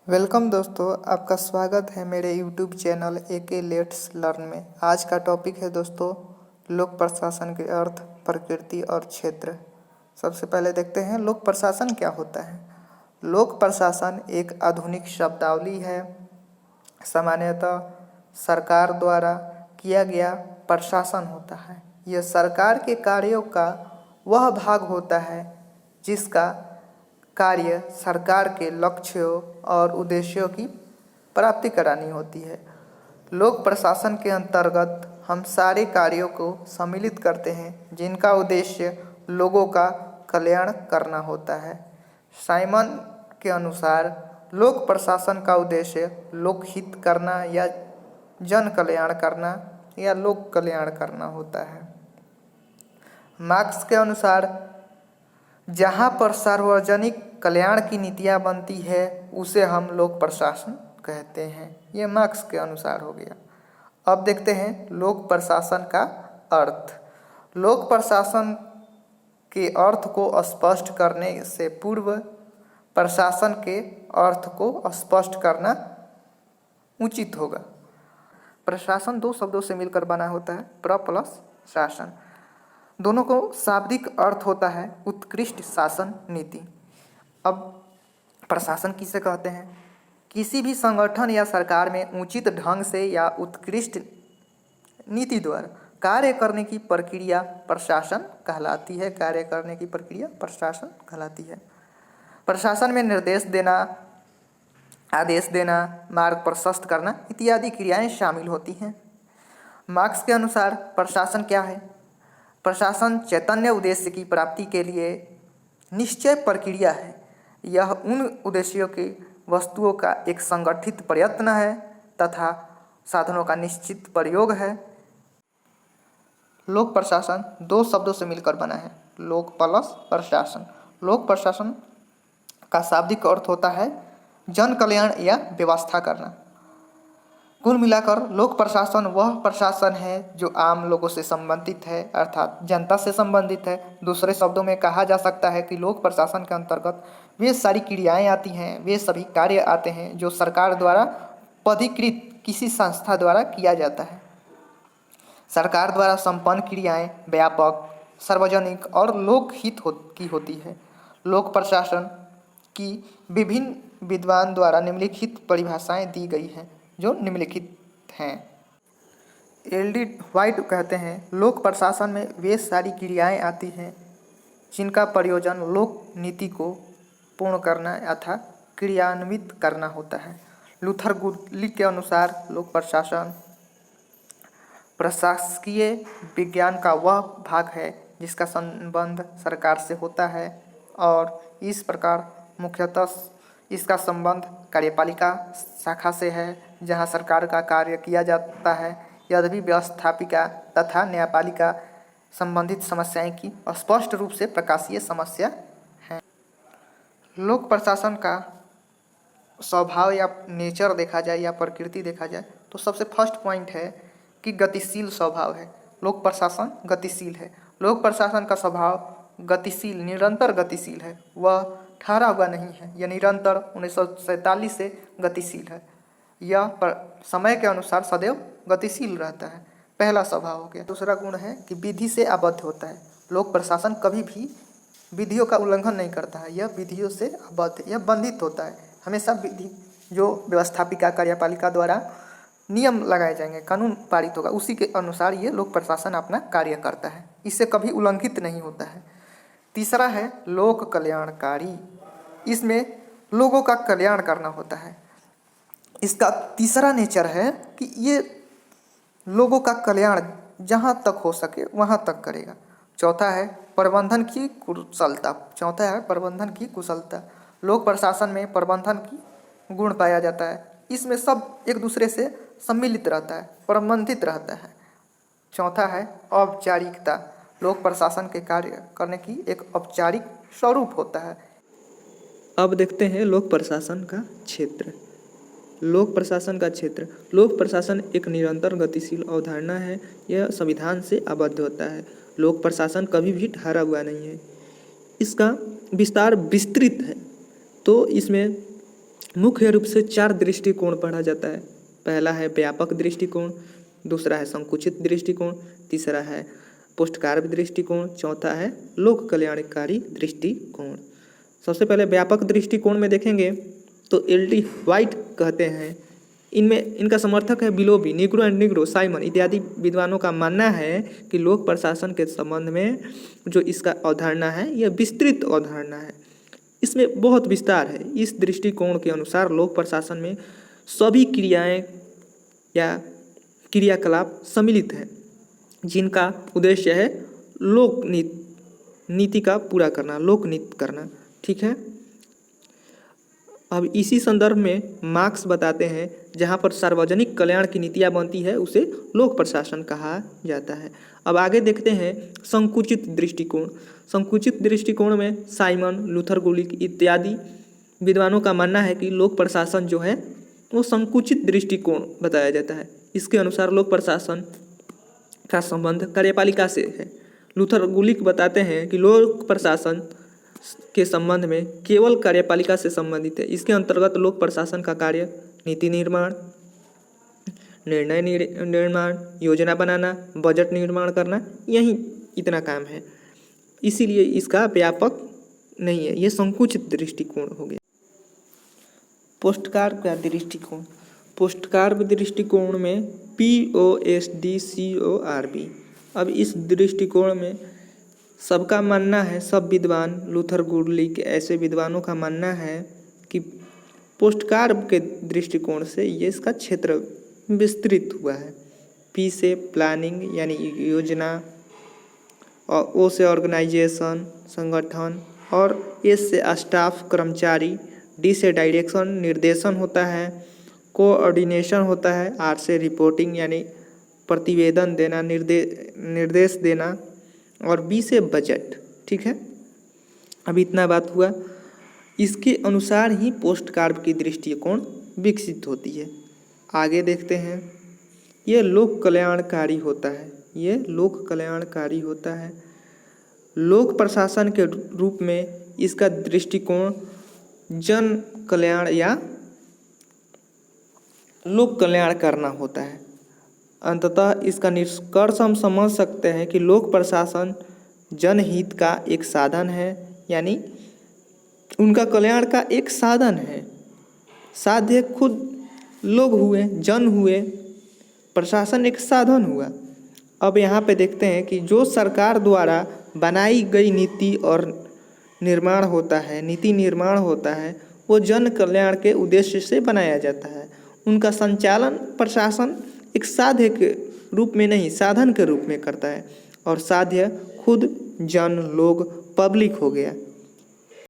Welcome दोस्तों, आपका स्वागत है मेरे YouTube channel AK let's learn में। आज का टॉपिक है दोस्तों लोक प्रशासन के अर्थ, प्रकृति और क्षेत्र। सबसे पहले देखते हैं लोक प्रशासन क्या होता है। लोक प्रशासन एक आधुनिक शब्दावली है। सामान्यतः सरकार द्वारा किया गया प्रशासन होता है। यह सरकार के कार्यों का वह भाग होता है जिसका कार्य सरकार के लक्ष्यों और उद्देश्यों की प्राप्ति करानी होती है। लोक प्रशासन के अंतर्गत हम सारे कार्यों को सम्मिलित करते हैं जिनका उद्देश्य लोगों का कल्याण करना होता है। साइमन के अनुसार लोक प्रशासन का उद्देश्य लोकहित करना या जन कल्याण करना या लोक कल्याण करना होता है। मार्क्स के अनुसार जहाँ पर सार्वजनिक कल्याण की नीतियाँ बनती है उसे हम लोक प्रशासन कहते हैं। ये मार्क्स के अनुसार हो गया। अब देखते हैं लोक प्रशासन का अर्थ। लोक प्रशासन के अर्थ को स्पष्ट करने से पूर्व प्रशासन के अर्थ को स्पष्ट करना उचित होगा। प्रशासन दो शब्दों से मिलकर बना होता है, प्र प्लस शासन। दोनों को शाब्दिक अर्थ होता है उत्कृष्ट शासन नीति। अब प्रशासन किसे कहते हैं? किसी भी संगठन या सरकार में उचित ढंग से या उत्कृष्ट नीति द्वारा कार्य करने की प्रक्रिया प्रशासन कहलाती है। कार्य करने की प्रक्रिया प्रशासन कहलाती है। प्रशासन में निर्देश देना, आदेश देना, मार्ग प्रशस्त करना इत्यादि क्रियाएं शामिल होती हैं। मार्क्स के अनुसार प्रशासन क्या है? प्रशासन चैतन्य उद्देश्य की प्राप्ति के लिए निश्चय प्रक्रिया है। यह उन उद्देश्यों की वस्तुओं का एक संगठित प्रयत्न है तथा साधनों का निश्चित प्रयोग है। लोक प्रशासन दो शब्दों से मिलकर बना है, लोक प्लस प्रशासन। लोक प्रशासन का शाब्दिक अर्थ होता है जन कल्याण या व्यवस्था करना। कुल मिलाकर लोक प्रशासन वह प्रशासन है जो आम लोगों से संबंधित है, अर्थात जनता से संबंधित है। दूसरे शब्दों में कहा जा सकता है कि लोक प्रशासन के अंतर्गत वे सारी क्रियाएं आती हैं, वे सभी कार्य आते हैं जो सरकार द्वारा पदाधिकृत किसी संस्था द्वारा किया जाता है। सरकार द्वारा संपन्न क्रियाएं व्यापक, सार्वजनिक और लोकहित की होती है। लोक प्रशासन की विभिन्न विद्वान द्वारा निम्नलिखित परिभाषाएं दी गई हैं जो निम्नलिखित हैं। एल.डी. व्हाइट कहते हैं लोक प्रशासन में वे सारी क्रियाएं आती हैं जिनका प्रयोजन लोक नीति को पूर्ण करना अथवा क्रियान्वित करना होता है। लूथर गुर्ली के अनुसार लोक प्रशासन प्रशासकीय विज्ञान का वह भाग है जिसका संबंध सरकार से होता है और इस प्रकार मुख्यतः इसका संबंध कार्यपालिका शाखा से है जहां सरकार का कार्य किया जाता है। यद्यपि व्यवस्थापिका तथा न्यायपालिका संबंधित समस्याएं की स्पष्ट रूप से प्रकाशीय समस्या है। लोक प्रशासन का स्वभाव या नेचर देखा जाए या प्रकृति देखा जाए तो सबसे फर्स्ट पॉइंट है कि गतिशील स्वभाव है। लोक प्रशासन गतिशील है। लोक प्रशासन का स्वभाव गतिशील, निरंतर गतिशील है। वह ठहरा हुआ नहीं है। यह निरंतर 1947 से गतिशील है। यह समय के अनुसार सदैव गतिशील रहता है। पहला स्वभाव हो गया। दूसरा गुण है कि विधि से आबद्ध होता है। लोक प्रशासन कभी भी विधियों का उल्लंघन नहीं करता है। यह विधियों से आबद्ध, यह बंधित होता है। हमेशा विधि जो व्यवस्थापिका कार्यपालिका द्वारा नियम लगाए जाएंगे, कानून पारित होगा, उसी के अनुसार ये लोक प्रशासन अपना कार्य करता है। इससे कभी उल्लंघित नहीं होता है। तीसरा है लोक कल्याणकारी। इसमें लोगों का कल्याण करना होता है। इसका तीसरा नेचर है कि ये लोगों का कल्याण जहाँ तक हो सके वहाँ तक करेगा। चौथा है प्रबंधन की कुशलता। लोक प्रशासन में प्रबंधन की गुण पाया जाता है। इसमें सब एक दूसरे से सम्मिलित रहता है, प्रबंधित रहता है। चौथा है औपचारिकता। लोक प्रशासन के कार्य करने की एक औपचारिक स्वरूप होता है। अब देखते हैं लोक प्रशासन का क्षेत्र। लोक प्रशासन का क्षेत्र। लोक प्रशासन एक निरंतर गतिशील अवधारणा है। यह संविधान से आबद्ध होता है। लोक प्रशासन कभी भी ठहरा हुआ नहीं है। इसका विस्तार विस्तृत है। तो इसमें मुख्य रूप से 4 दृष्टिकोण पढ़ा जाता है। पहला है व्यापक दृष्टिकोण, दूसरा है संकुचित दृष्टिकोण, तीसरा है पोस्टकार्य दृष्टिकोण, चौथा है लोक कल्याणकारी दृष्टिकोण। सबसे पहले व्यापक दृष्टिकोण में देखेंगे तो एल.टी. व्हाइट कहते हैं, इनमें इनका समर्थक है बिलोबी, निग्रो एंड निग्रो, साइमन इत्यादि विद्वानों का मानना है कि लोक प्रशासन के संबंध में जो इसका अवधारणा है यह विस्तृत अवधारणा है, इसमें बहुत विस्तार है। इस दृष्टिकोण के अनुसार लोक प्रशासन में सभी क्रियाएं या क्रियाकलाप सम्मिलित हैं जिनका उद्देश्य है लोक नीति का पूरा करना, लोक नीति करना। ठीक है, अब इसी संदर्भ में मार्क्स बताते हैं जहाँ पर सार्वजनिक कल्याण की नीतियाँ बनती है उसे लोक प्रशासन कहा जाता है। अब आगे देखते हैं संकुचित दृष्टिकोण। संकुचित दृष्टिकोण में साइमन, लूथर गुलिक इत्यादि विद्वानों का मानना है कि लोक प्रशासन जो है वो संकुचित दृष्टिकोण बताया जाता है। इसके अनुसार लोक प्रशासन का संबंध कार्यपालिका से है। लूथर गुलिक बताते हैं कि लोक प्रशासन के संबंध में केवल कार्यपालिका से संबंधित है। इसके अंतर्गत लोक प्रशासन का कार्य नीति निर्माण, निर्णय निर्माण, योजना बनाना, बजट निर्माण करना, यही इतना काम है। इसीलिए इसका व्यापक नहीं है, ये संकुचित दृष्टिकोण हो गया। पोस्टकार्य का दृष्टिकोण। पोस्टकार्य दृष्टिकोण में POSDCORB। अब इस दृष्टिकोण में सबका मानना है, सब विद्वान, लूथर गुलिक ऐसे विद्वानों का मानना है कि पोस्टकार्य के दृष्टिकोण से ये इसका क्षेत्र विस्तृत हुआ है। P से प्लानिंग यानी योजना, और O से ऑर्गेनाइजेशन संगठन, और S से स्टाफ कर्मचारी, D से डायरेक्शन निर्देशन होता है, कोऑर्डिनेशन होता है, R से रिपोर्टिंग यानी प्रतिवेदन देना, निर्देश देना, और B से बजट। ठीक है, अब इतना बात हुआ। इसके अनुसार ही पोस्टकार्य की दृष्टिकोण विकसित होती है। आगे देखते हैं, ये लोक कल्याणकारी होता है, ये लोक कल्याणकारी होता है। लोक प्रशासन के रूप में इसका दृष्टिकोण जन कल्याण या लोक कल्याण करना होता है। अंततः इसका निष्कर्ष हम समझ सकते हैं कि लोक प्रशासन जनहित का एक साधन है, यानी उनका कल्याण का एक साधन है। साध्य खुद लोग हुए, जन हुए, प्रशासन एक साधन हुआ। अब यहाँ पे देखते हैं कि जो सरकार द्वारा बनाई गई नीति और निर्माण होता है, नीति निर्माण होता है, वो जन कल्याण के उद्देश्य से बनाया जाता है। उनका संचालन प्रशासन एक साध्य के रूप में नहीं, साधन के रूप में करता है, और साध्य खुद जन, लोग, पब्लिक हो गया।